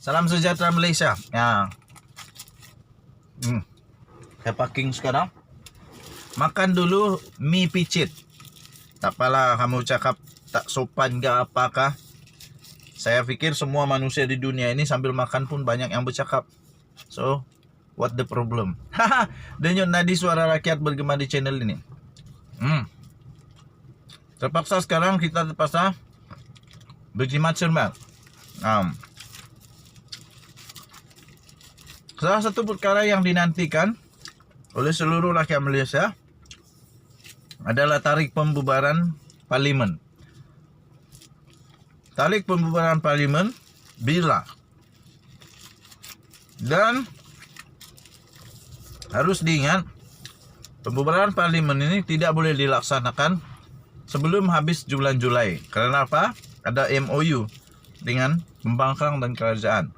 Salam sejahtera Malaysia. Ya. Saya packing sekarang. Makan dulu mie picit. Tak apalah kamu cakap tak sopan ke apakah. Saya pikir semua manusia di dunia ini sambil makan pun banyak yang bercakap. So, what the problem? Haha, denyut nadi suara rakyat bergema di channel ini. Terpaksa sekarang kita terpaksa berjimat cermat. Salah satu perkara yang dinantikan oleh seluruh rakyat Malaysia adalah tarik pembubaran parlimen. Tarik pembubaran parlimen bila? Dan harus diingat, pembubaran parlimen ini tidak boleh dilaksanakan sebelum habis bulan Julai. Karena apa? Ada MOU dengan pembangkang dan kerajaan.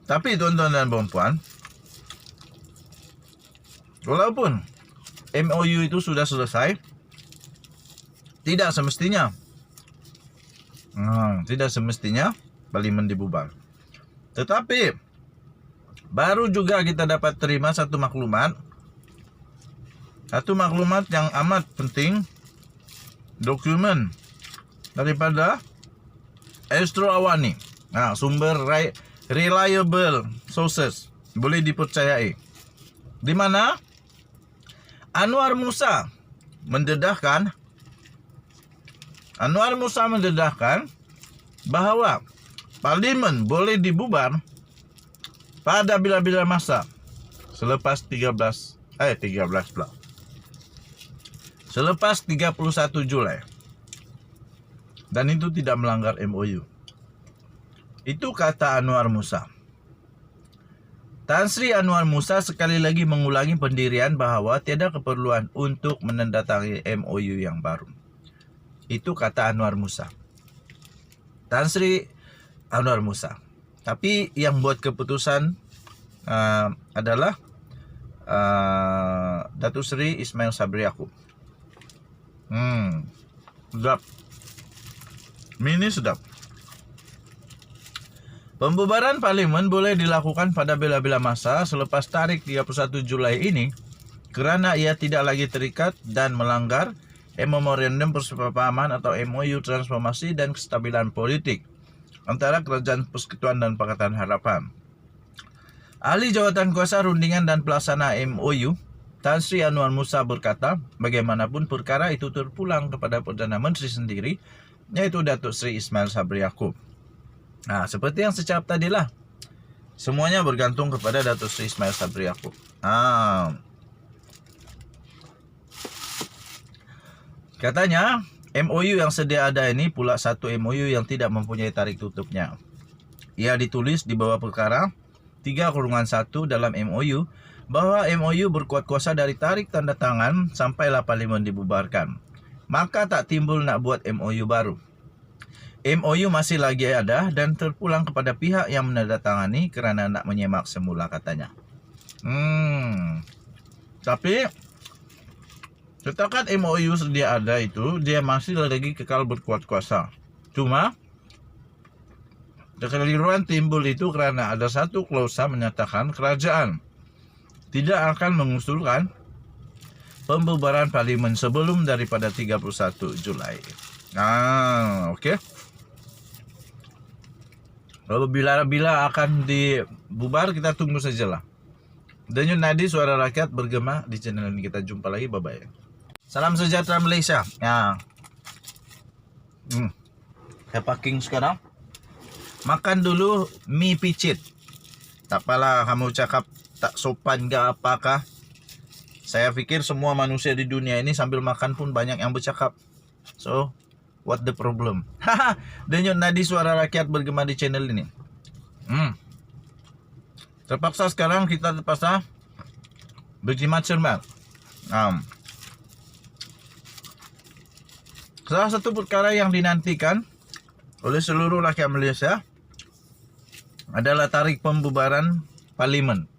Tapi tuan-tuan dan puan-puan, walaupun MOU itu sudah selesai, tidak semestinya parlimen dibubar. Tetapi baru juga kita dapat terima satu maklumat yang amat penting, dokumen daripada Astro Awani. Sumber reliable sources, boleh dipercayai, di mana Anwar Musa mendedahkan bahawa parlimen boleh dibubar pada bila-bila masa selepas 31 Julai. Dan itu tidak melanggar MOU. Itu kata Anwar Musa. Tan Sri Anwar Musa sekali lagi mengulangi pendirian bahawa tiada keperluan untuk menandatangani MOU yang baru. Itu kata Anwar Musa. Tan Sri Anwar Musa. Tapi yang buat keputusan adalah Datuk Seri Ismail Sabri Yaakob. Sedap. Mini sedap. Pembubaran parlimen boleh dilakukan pada bila-bila masa selepas tarik 31 Julai ini kerana ia tidak lagi terikat dan melanggar Memorandum Persepahaman atau MOU Transformasi dan Kestabilan Politik antara Kerajaan Persekutuan dan Pakatan Harapan. Ahli Jawatan Kuasa Rundingan dan Pelaksana MOU, Tan Sri Anwar Musa berkata, bagaimanapun perkara itu terpulang kepada Perdana Menteri sendiri, yaitu Datuk Seri Ismail Sabri Yaakob. Seperti yang saya cakap tadilah, semuanya bergantung kepada Datuk Seri Ismail Sabri Yaakob. Katanya MOU yang sedia ada ini pula satu MOU yang tidak mempunyai tarik tutupnya. Ia ditulis di bawah perkara 3-1 dalam MOU bahawa MOU berkuat kuasa dari tarik tanda tangan sampailah parlimen dibubarkan. Maka tak timbul nak buat MOU baru. MOU masih lagi ada dan terpulang kepada pihak yang menandatangani kerana nak menyemak semula, katanya. Tapi setakat MOU sedia ada itu, dia masih lagi kekal berkuat kuasa. Cuma kekeliruan timbul itu kerana ada satu klausa menyatakan kerajaan tidak akan mengusulkan pembubaran parlimen sebelum daripada 31 Julai. Okey. Lalu bila akan dibubar, kita tunggu sajalah. Denyut nadi suara rakyat bergema di channel ini. Kita jumpa lagi. Bye-bye. Salam sejahtera Malaysia. Saya packing sekarang. Makan dulu mie picit. Tak apalah kamu cakap tak sopan ke apakah. Saya pikir semua manusia di dunia ini sambil makan pun banyak yang bercakap. So, what the problem? Haha, denyut nadi suara rakyat bergema di channel ini. Terpaksa sekarang kita terpaksa berjimat cermat. Salah satu perkara yang dinantikan oleh seluruh rakyat Malaysia adalah tarik pembubaran parlimen.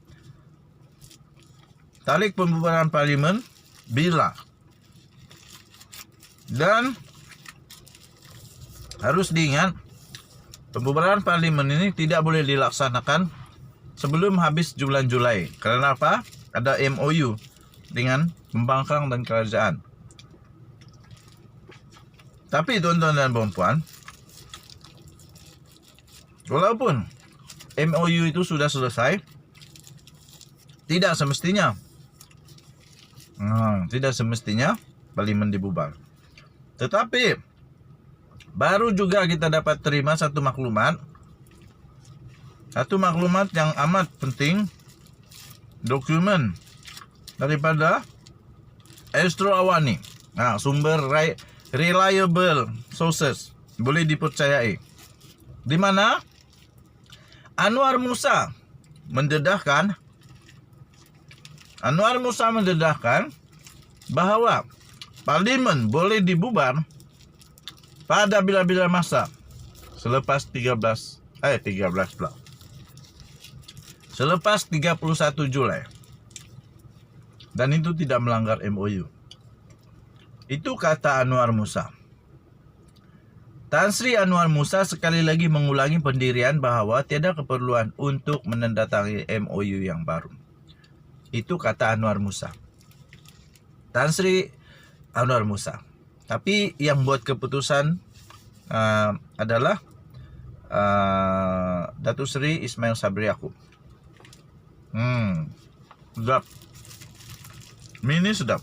Tarik pembubaran parlimen bila? Dan harus diingat, Pembubaran parlimen ini tidak boleh dilaksanakan sebelum habis bulan Julai. Karena apa? Ada MOU dengan pembangkang dan kerajaan. Tapi tuan-tuan dan puan-puan, walaupun MOU itu sudah selesai, tidak semestinya parlimen dibubar. Tetapi baru juga kita dapat terima satu maklumat yang amat penting, dokumen daripada Astro Awani. Nah, sumber reliable sources, boleh dipercayai. Di mana Anwar Musa mendedahkan bahawa parlimen boleh dibubar pada bila-bila masa selepas 31 Julai. Dan itu tidak melanggar MOU. Itu kata Anwar Musa. Tan Sri Anwar Musa sekali lagi mengulangi pendirian bahawa tiada keperluan untuk menandatangani MOU yang baru. Itu kata Anwar Musa. Tan Sri Anwar Musa. Tapi yang buat keputusan adalah Datuk Seri Ismail Sabri Yaakob. Sedap. Mini sedap.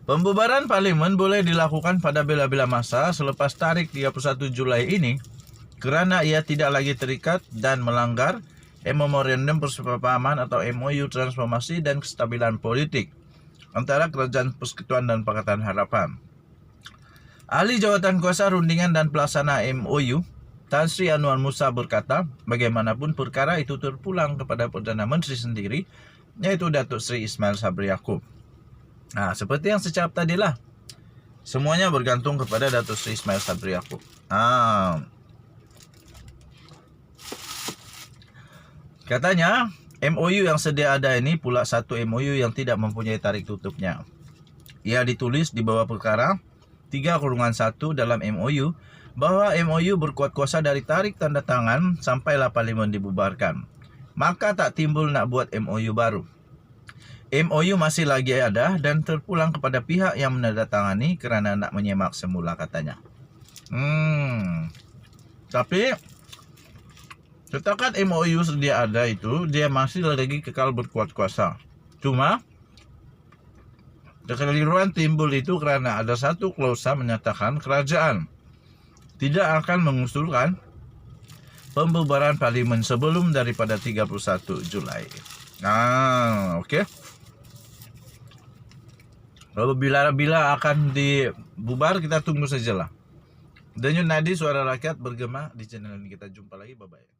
Pembubaran parlimen boleh dilakukan pada bila-bila masa selepas tarik 31 Julai ini kerana ia tidak lagi terikat dan melanggar Memorandum Persepahaman atau MOU Transformasi dan Kestabilan Politik antara Kerajaan Persekutuan dan Pakatan Harapan. Ahli Jawatan Kuasa Rundingan dan Pelaksana MOU, Tan Sri Anwar Musa berkata, bagaimanapun perkara itu terpulang kepada Perdana Menteri sendiri, yaitu Datuk Seri Ismail Sabri Yaakob. Nah, seperti yang secap tadilah, semuanya bergantung kepada Datuk Seri Ismail Sabri Yaakob. Katanya, MOU yang sedia ada ini pula satu MOU yang tidak mempunyai tarik tutupnya. Ia ditulis di bawah perkara 3-1 dalam MOU bahawa MOU berkuat kuasa dari tarik tanda tangan sampailah parlimen dibubarkan. Maka tak timbul nak buat MOU baru. MOU masih lagi ada dan terpulang kepada pihak yang menandatangani kerana nak menyemak semula, katanya. Tapi setakat MOU sedia ada itu, dia masih lagi kekal berkuat kuasa. Cuma kekeliruan timbul itu kerana ada satu klausa menyatakan kerajaan tidak akan mengusulkan pembubaran parlimen sebelum daripada 31 Julai. Okey. Lalu bila akan dibubar, kita tunggu sajalah. Denyut nadi suara rakyat bergema di channel ini. Kita jumpa lagi. Bye-bye.